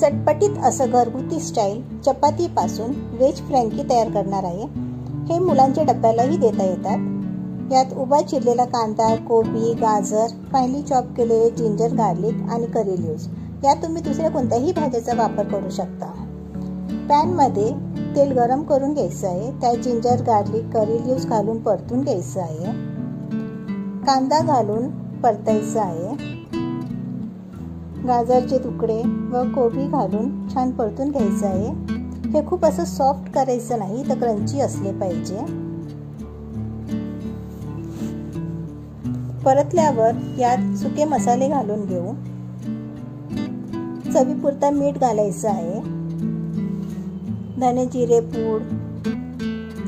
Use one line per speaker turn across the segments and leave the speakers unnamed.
चटपटीत असं घरगुती स्टाईल चपातीपासून व्हेज फ्रँकी तयार करणार आहे। हे मुलांच्या डब्यालाही देता येतात। यात उभा चिरलेला कांदा, कोबी, गाजर, फाईनली चॉप केलेले जिंजर, गार्लिक आणि करी लीव्स, यात तुम्ही दुसऱ्या कोणत्याही भाज्याचा वापर करू शकता। पॅनमध्ये तेल गरम करून घ्यायचं आहे। त्यात जिंजर, गार्लिक, करी लीव्स घालून परतून घ्यायचं आहे। कांदा घालून परतायचा आहे। गाजरचे तुकडे व कोबी घालून छान परतून घ्यायचं आहे। हे खूप असं सॉफ्ट करायचं नाही, तर क्रंची असले पाहिजे। परतल्यावर यात सुके मसाले घालून घेऊ। चवीपुरता मीठ घालायचं आहे। धने जिरे पूड,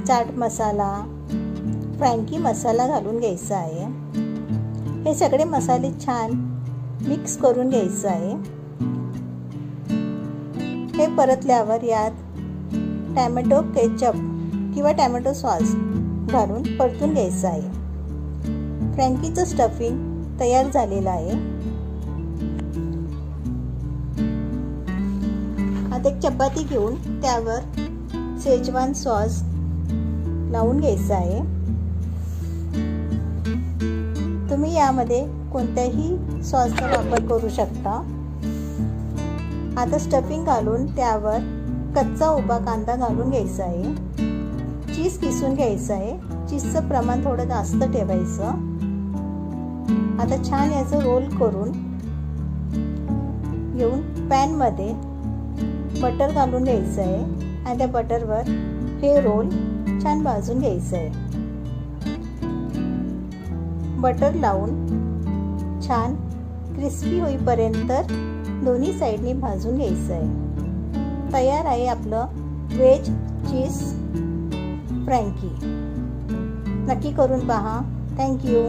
चाट मसाला, फ्रँकी मसाला घालून घ्यायचा आहे। हे सगळे मसाले छान मिक्स करून घ्यायचं आहे। हे परतल्यावर यात टॅमॅटो केचप किंवा टॅमॅटो सॉस घालून परतून घ्यायचं आहे। फ्रँकीचं स्टफिंग तयार झालेलं आहे। आता एक चपाती घेऊन त्यावर शेजवान सॉस लावून घ्यायचं आहे। तुम्ही यामध्ये कोणत्याही सॉसचा वापर करू शकता। आता स्टफिंग घालून त्यावर कच्चा उभा कांदा घालून घ्यायचा आहे। चीज किसून घ्यायचं आहे। चीजचं प्रमाण थोडं जास्त ठेवायचं। आता छान याचं रोल करून घेऊन पॅनमध्ये बटर घालून घ्यायचं आहे आणि त्या बटरवर हे रोल छान भाजून घ्यायचं आहे। बटर लावून छान क्रिस्पी होईपर्यंत दोन्ही साईडनी भाजून घ्यायचं आहे। तयार आहे आपलं व्हेज चीज फ्रँकी। नक्की करून पहा। थँक्यू।